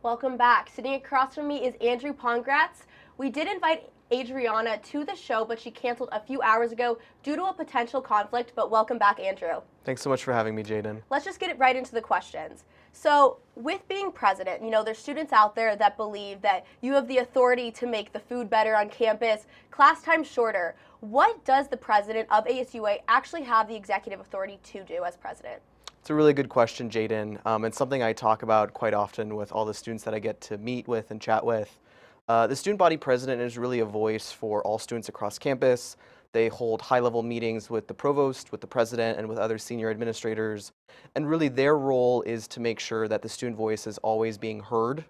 Welcome back. Sitting across from me is Andrew Pongratz. We did invite Adriana to the show, but she canceled a few hours ago due to a potential conflict, but welcome back, Andrew. Thanks so much for having me, Jaden. Let's just get it right into the questions. So, with being president, there's students out there that believe that you have the authority to make the food better on campus, class time shorter. What does the president of ASUA actually have the executive authority to do as president? It's a really good question, Jaden. It's something I talk about quite often with all the students that I get to meet with and chat with. The student body president is really a voice for all students across campus. They hold high-level meetings with the provost, with the president, and with other senior administrators. And really their role is to make sure that the student voice is always being heard,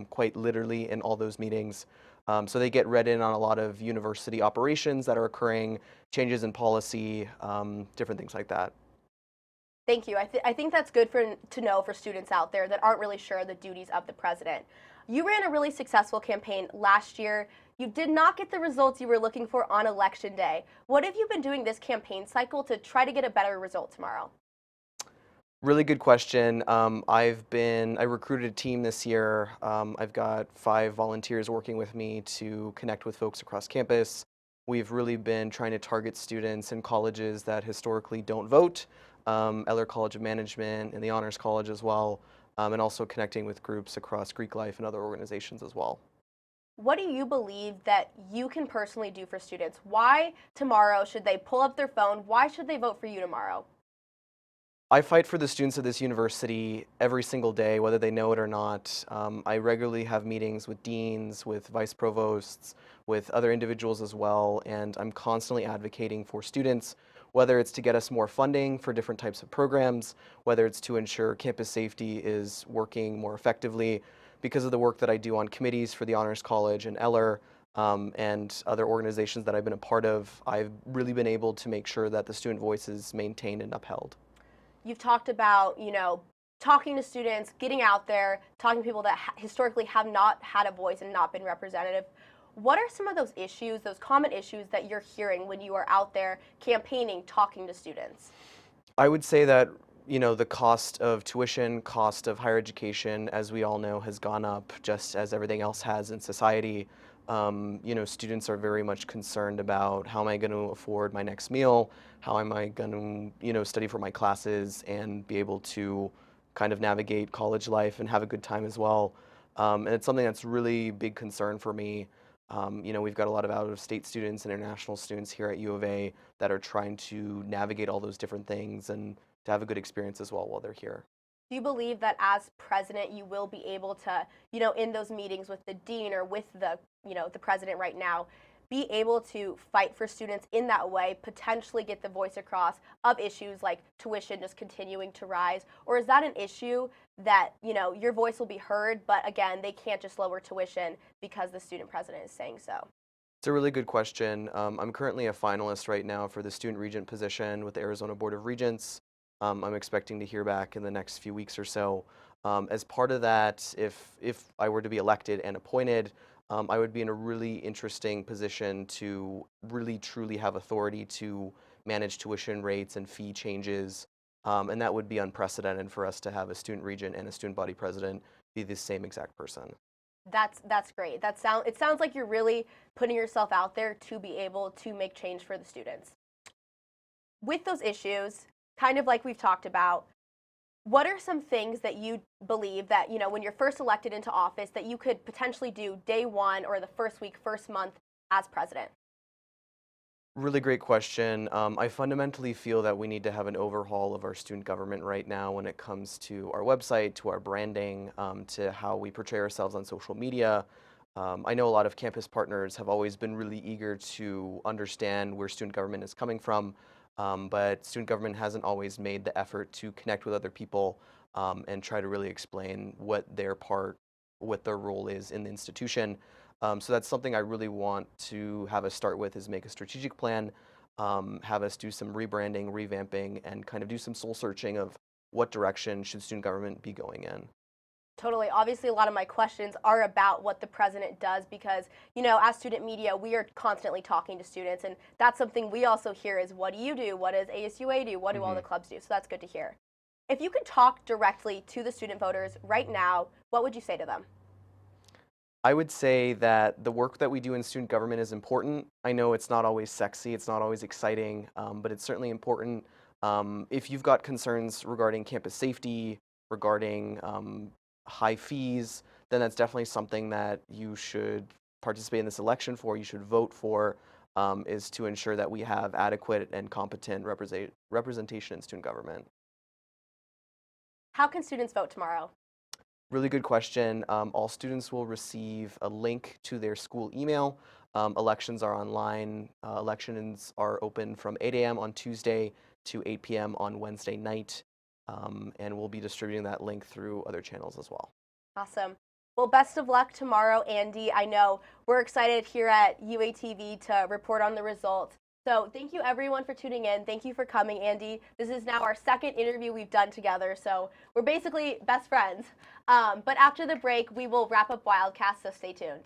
quite literally in all those meetings. So they get read in on a lot of university operations that are occurring, changes in policy, different things like that. Thank you. I think that's good to know for students out there that aren't really sure the duties of the president. You ran a really successful campaign last year. You did not get the results you were looking for on election day. What have you been doing this campaign cycle to try to get a better result tomorrow? Really good question. I recruited a team this year. I've got 5 volunteers working with me to connect with folks across campus. We've really been trying to target students in colleges that historically don't vote, Eller College of Management and the Honors College as well, and also connecting with groups across Greek Life and other organizations as well. What do you believe that you can personally do for students? Why tomorrow should they pull up their phone? Why should they vote for you tomorrow? I fight for the students of this university every single day, whether they know it or not. I regularly have meetings with deans, with vice provosts, with other individuals as well, and I'm constantly advocating for students, whether it's to get us more funding for different types of programs, whether it's to ensure campus safety is working more effectively. Because of the work that I do on committees for the Honors College and Eller, and other organizations that I've been a part of, I've really been able to make sure that the student voice is maintained and upheld. You've talked about, talking to students, getting out there, talking to people that historically have not had a voice and not been representative. What are some of those issues, those common issues that you're hearing when you are out there campaigning, talking to students? I would say that, the cost of tuition, cost of higher education, as we all know, has gone up just as everything else has in society. Students are very much concerned about how am I going to afford my next meal, how am I going to, study for my classes and be able to kind of navigate college life and have a good time as well. And it's something that's really big concern for me. We've got a lot of out-of-state students and international students here at U of A that are trying to navigate all those different things and to have a good experience as well while they're here. Do you believe that as president you will be able to, in those meetings with the dean or with the president right now, be able to fight for students in that way, potentially get the voice across of issues like tuition just continuing to rise? Or is that an issue that, your voice will be heard, but again, they can't just lower tuition because the student president is saying so? It's a really good question. I'm currently a finalist right now for the student regent position with the Arizona Board of Regents. I'm expecting to hear back in the next few weeks or so. As part of that, if I were to be elected and appointed, I would be in a really interesting position to really truly have authority to manage tuition rates and fee changes. And that would be unprecedented for us to have a student regent and a student body president be the same exact person. That's great. It sounds like you're really putting yourself out there to be able to make change for the students. With those issues, kind of like we've talked about, what are some things that you believe that, when you're first elected into office, that you could potentially do day one or the first week, first month as president? Really great question. I fundamentally feel that we need to have an overhaul of our student government right now when it comes to our website, to our branding, to how we portray ourselves on social media. I know a lot of campus partners have always been really eager to understand where student government is coming from, but student government hasn't always made the effort to connect with other people and try to really explain what their role is in the institution. So that's something I really want to have us start with, is make a strategic plan, have us do some rebranding, revamping, and kind of do some soul searching of what direction should student government be going in. Totally. Obviously, a lot of my questions are about what the president does because, as student media, we are constantly talking to students, and that's something we also hear is, what do you do? What does ASUA do? What do all the clubs do? So that's good to hear. If you could talk directly to the student voters right now, what would you say to them? I would say that the work that we do in student government is important. I know it's not always sexy, it's not always exciting, but it's certainly important. If you've got concerns regarding campus safety, regarding high fees, then that's definitely something that you should participate in this election for, you should vote for, is to ensure that we have adequate and competent representation in student government. How can students vote tomorrow? Really good question. All students will receive a link to their school email. Elections are online. Elections are open from 8 a.m. on Tuesday to 8 p.m. on Wednesday night. And we'll be distributing that link through other channels as well. Awesome. Well, best of luck tomorrow, Andy. I know we're excited here at UATV to report on the results. So thank you everyone for tuning in. Thank you for coming, Andy. This is now our second interview we've done together, so we're basically best friends. But after the break, we will wrap up Wildcast, so stay tuned.